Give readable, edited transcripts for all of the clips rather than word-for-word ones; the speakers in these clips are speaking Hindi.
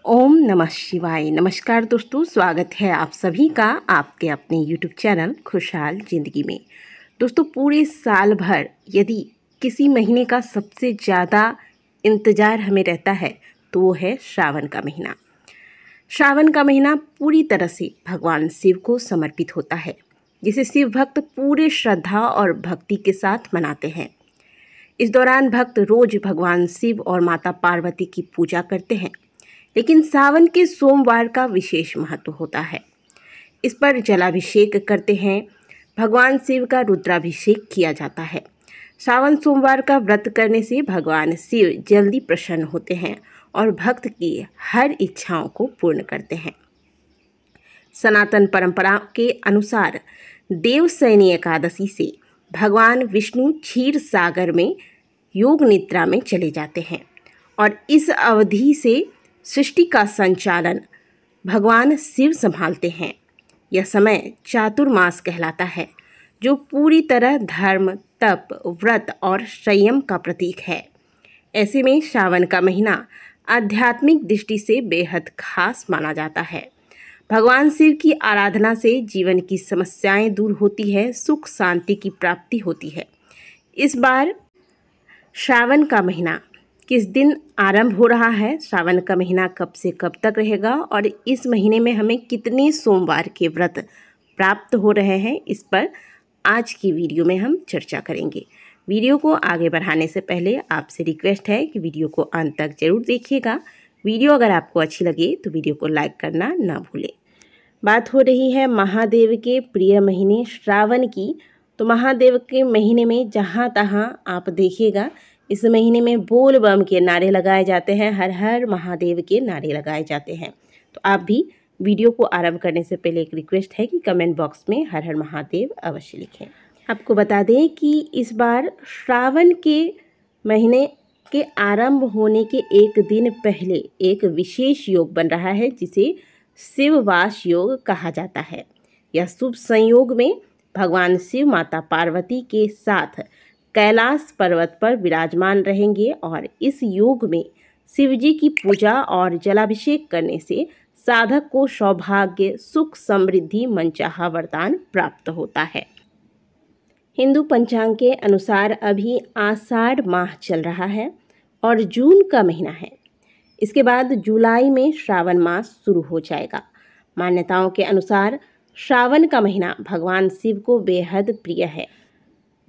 ओम नमः शिवाय। नमस्कार दोस्तों, स्वागत है आप सभी का आपके अपने YouTube चैनल खुशहाल ज़िंदगी में। दोस्तों, पूरे साल भर यदि किसी महीने का सबसे ज़्यादा इंतज़ार हमें रहता है तो वो है श्रावण का महीना। श्रावण का महीना पूरी तरह से भगवान शिव को समर्पित होता है, जिसे शिव भक्त पूरे श्रद्धा और भक्ति के साथ मनाते हैं। इस दौरान भक्त रोज भगवान शिव और माता पार्वती की पूजा करते हैं, लेकिन सावन के सोमवार का विशेष महत्व होता है। इस पर जलाभिषेक करते हैं, भगवान शिव का रुद्राभिषेक किया जाता है। सावन सोमवार का व्रत करने से भगवान शिव जल्दी प्रसन्न होते हैं और भक्त की हर इच्छाओं को पूर्ण करते हैं। सनातन परंपरा के अनुसार देवशयनी एकादशी से भगवान विष्णु क्षीर सागर में योग निद्रा में चले जाते हैं और इस अवधि से सृष्टि का संचालन भगवान शिव संभालते हैं। यह समय चातुर्मास कहलाता है, जो पूरी तरह धर्म, तप, व्रत और संयम का प्रतीक है। ऐसे में श्रावण का महीना आध्यात्मिक दृष्टि से बेहद खास माना जाता है। भगवान शिव की आराधना से जीवन की समस्याएं दूर होती है, सुख शांति की प्राप्ति होती है। इस बार श्रावण का महीना किस दिन आरंभ हो रहा है, श्रावण का महीना कब से कब तक रहेगा और इस महीने में हमें कितने सोमवार के व्रत प्राप्त हो रहे हैं, इस पर आज की वीडियो में हम चर्चा करेंगे। वीडियो को आगे बढ़ाने से पहले आपसे रिक्वेस्ट है कि वीडियो को अंत तक जरूर देखिएगा। वीडियो अगर आपको अच्छी लगे तो वीडियो को लाइक करना ना भूलें। बात हो रही है महादेव के प्रिय महीने श्रावण की। तो महादेव के महीने में जहाँ तहाँ आप देखिएगा, इस महीने में बोल बम के नारे लगाए जाते हैं, हर हर महादेव के नारे लगाए जाते हैं। तो आप भी वीडियो को आरंभ करने से पहले एक रिक्वेस्ट है कि कमेंट बॉक्स में हर हर महादेव अवश्य लिखें। आपको बता दें कि इस बार श्रावण के महीने के आरंभ होने के एक दिन पहले एक विशेष योग बन रहा है, जिसे शिववास योग कहा जाता है। यह शुभ संयोग में भगवान शिव माता पार्वती के साथ कैलाश पर्वत पर विराजमान रहेंगे और इस योग में शिवजी की पूजा और जलाभिषेक करने से साधक को सौभाग्य, सुख, समृद्धि, मनचाहा वरदान प्राप्त होता है। हिंदू पंचांग के अनुसार अभी आषाढ़ माह चल रहा है और जून का महीना है। इसके बाद जुलाई में श्रावण मास शुरू हो जाएगा। मान्यताओं के अनुसार श्रावण का महीना भगवान शिव को बेहद प्रिय है।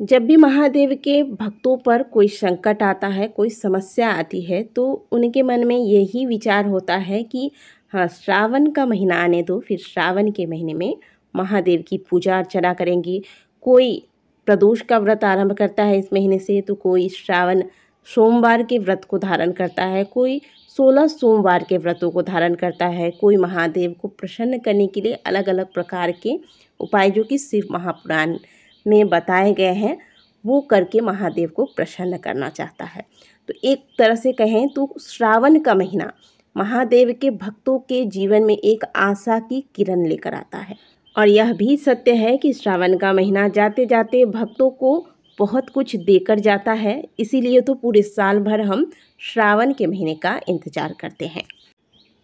जब भी महादेव के भक्तों पर कोई संकट आता है, कोई समस्या आती है, तो उनके मन में यही विचार होता है कि हाँ, श्रावण का महीना आने दो, फिर श्रावण के महीने में महादेव की पूजा अर्चना करेंगी। कोई प्रदोष का व्रत आरंभ करता है इस महीने से, तो कोई श्रावण सोमवार के व्रत को धारण करता है, कोई 16 सोमवार के व्रतों को धारण करता है, कोई महादेव को प्रसन्न करने के लिए अलग अलग प्रकार के उपाय जो कि शिव महापुराण में बताए गए हैं वो करके महादेव को प्रसन्न करना चाहता है। तो एक तरह से कहें तो श्रावण का महीना महादेव के भक्तों के जीवन में एक आशा की किरण लेकर आता है। और यह भी सत्य है कि श्रावण का महीना जाते जाते भक्तों को बहुत कुछ देकर जाता है, इसीलिए तो पूरे साल भर हम श्रावण के महीने का इंतजार करते हैं।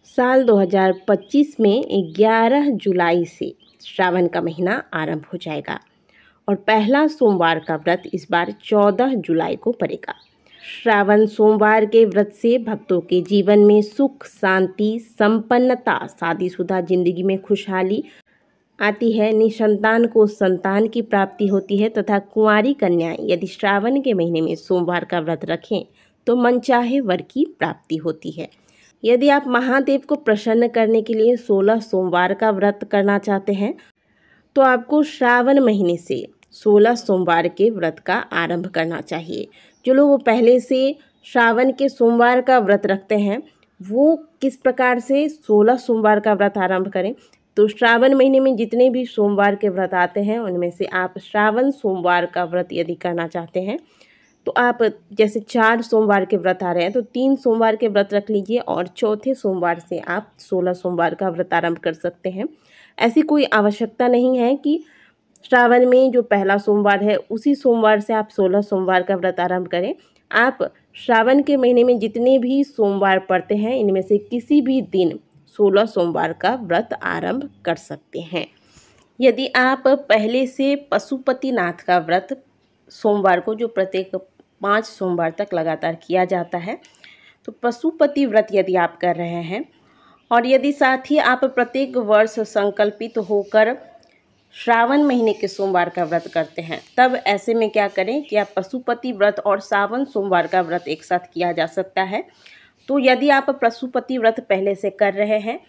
साल 2025 में 11 जुलाई से श्रावण का महीना आरंभ हो जाएगा और पहला सोमवार का व्रत इस बार 14 जुलाई को पड़ेगा। श्रावण सोमवार के व्रत से भक्तों के जीवन में सुख, शांति, संपन्नता, शादीशुदा जिंदगी में खुशहाली आती है। निसंतान को संतान की प्राप्ति होती है तथा कुंवारी कन्याएं यदि श्रावण के महीने में सोमवार का व्रत रखें तो मनचाहे वर की प्राप्ति होती है। यदि आप महादेव को प्रसन्न करने के लिए 16 सोमवार का व्रत करना चाहते हैं तो आपको श्रावण महीने से 16 सोमवार के व्रत का आरंभ करना चाहिए। जो लोग पहले से श्रावण के सोमवार का व्रत रखते हैं वो किस प्रकार से 16 सोमवार का व्रत आरंभ करें, तो श्रावण महीने में जितने भी सोमवार के व्रत आते हैं उनमें से आप श्रावण सोमवार का व्रत यदि करना चाहते हैं तो आप जैसे 4 सोमवार के व्रत आ रहे हैं तो 3 सोमवार के व्रत रख लीजिए और चौथे सोमवार से आप 16 सोमवार का व्रत आरंभ कर सकते हैं। ऐसी कोई आवश्यकता नहीं है कि श्रावण में जो पहला सोमवार है उसी सोमवार से आप 16 सोमवार का व्रत आरंभ करें। आप श्रावण के महीने में जितने भी सोमवार पड़ते हैं इनमें से किसी भी दिन 16 सोमवार का व्रत आरंभ कर सकते हैं। यदि आप पहले से पशुपतिनाथ का व्रत सोमवार को, जो प्रत्येक 5 सोमवार तक लगातार किया जाता है, तो पशुपति व्रत यदि आप कर रहे हैं और यदि साथ ही आप प्रत्येक वर्ष संकल्पित होकर श्रावण महीने के सोमवार का व्रत करते हैं, तब ऐसे में क्या करें कि आप पशुपति व्रत और सावन सोमवार का व्रत एक साथ किया जा सकता है। तो यदि आप पशुपति व्रत पहले से कर रहे हैं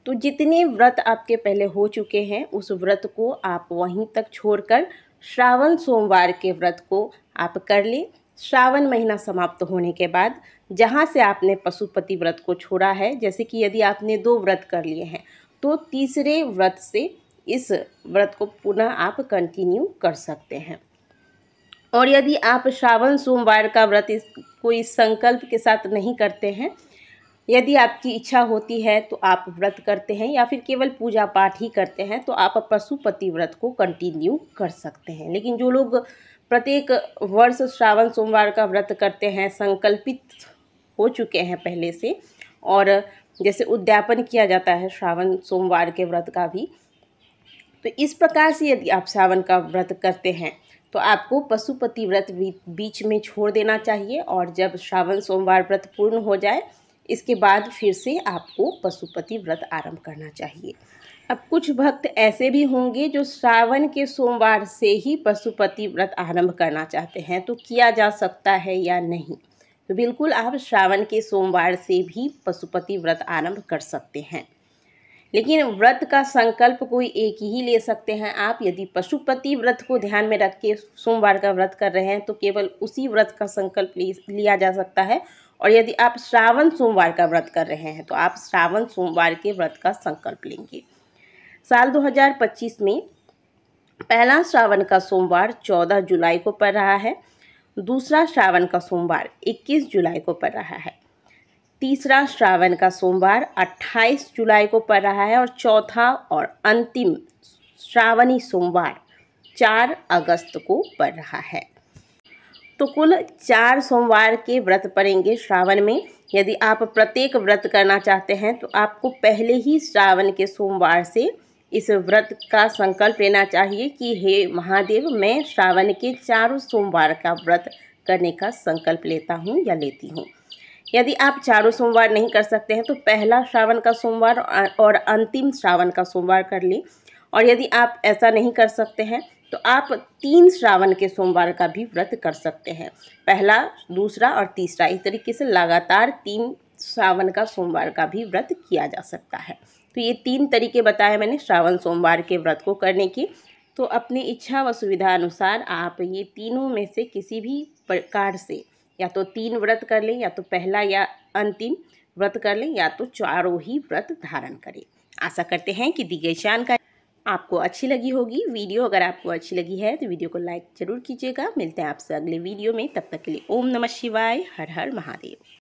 तो जितने व्रत आपके पहले हो चुके हैं उस व्रत को आप वहीं तक छोड़कर श्रावण सोमवार के व्रत को आप कर लें। श्रावण महीना समाप्त होने के बाद जहाँ से आपने पशुपति व्रत को छोड़ा है, जैसे कि यदि आपने 2 व्रत कर लिए हैं तो तीसरे व्रत से इस व्रत को पुनः आप कंटिन्यू कर सकते हैं। और यदि आप श्रावण सोमवार का व्रत कोई संकल्प के साथ नहीं करते हैं, यदि आपकी इच्छा होती है तो आप व्रत करते हैं या फिर केवल पूजा पाठ ही करते हैं, तो आप पशुपति व्रत को कंटिन्यू कर सकते हैं। लेकिन जो लोग प्रत्येक वर्ष श्रावण सोमवार का व्रत करते हैं, संकल्पित हो चुके हैं पहले से, और जैसे उद्यापन किया जाता है श्रावण सोमवार के व्रत का भी, तो इस प्रकार से यदि आप श्रावण का व्रत करते हैं तो आपको पशुपति व्रत बीच में छोड़ देना चाहिए और जब श्रावण सोमवार व्रत पूर्ण हो जाए इसके बाद फिर से आपको पशुपति व्रत आरंभ करना चाहिए। अब कुछ भक्त ऐसे भी होंगे जो श्रावण के सोमवार से ही पशुपति व्रत आरंभ करना चाहते हैं, तो किया जा सकता है या नहीं? तो बिल्कुल आप श्रावण के सोमवार से भी पशुपति व्रत आरंभ कर सकते हैं, लेकिन व्रत का संकल्प कोई एक ही ले सकते हैं आप। यदि पशुपति व्रत को ध्यान में रख के सोमवार का व्रत कर रहे हैं तो केवल उसी व्रत का संकल्प लिया जा सकता है, और यदि आप श्रावण सोमवार का व्रत कर रहे हैं तो आप श्रावण सोमवार के व्रत का संकल्प लेंगे। साल 2025 में पहला श्रावण का सोमवार 14 जुलाई को पड़ रहा है, दूसरा श्रावण का सोमवार 21 जुलाई को पड़ रहा है, तीसरा श्रावण का सोमवार 28 जुलाई को पड़ रहा है और चौथा और अंतिम श्रावणी सोमवार 4 अगस्त को पड़ रहा है। तो कुल 4 सोमवार के व्रत पड़ेंगे श्रावण में। यदि आप प्रत्येक व्रत करना चाहते हैं तो आपको पहले ही श्रावण के सोमवार से इस व्रत का संकल्प लेना चाहिए कि हे महादेव, मैं श्रावण के 4 सोमवार का व्रत करने का संकल्प लेता हूँ या लेती हूँ। यदि आप 4 सोमवार नहीं कर सकते हैं तो पहला श्रावण का सोमवार और अंतिम श्रावण का सोमवार कर लें, और यदि आप ऐसा नहीं कर सकते हैं तो आप 3 श्रावण के सोमवार का भी व्रत कर सकते हैं, पहला, दूसरा और तीसरा। इस तरीके से लगातार 3 श्रावण का सोमवार का भी व्रत किया जा सकता है। तो ये 3 तरीके बताए मैंने श्रावण सोमवार के व्रत को करने की। तो अपनी इच्छा व सुविधा अनुसार आप ये तीनों में से किसी भी प्रकार से या तो 3 व्रत कर लें, या तो पहला या अंतिम व्रत कर लें, या तो चारों ही व्रत धारण करें। आशा करते हैं कि दी गई जानकारी आपको अच्छी लगी होगी। वीडियो अगर आपको अच्छी लगी है तो वीडियो को लाइक ज़रूर कीजिएगा। मिलते हैं आपसे अगले वीडियो में, तब तक के लिए ओम नमः शिवाय, हर हर महादेव।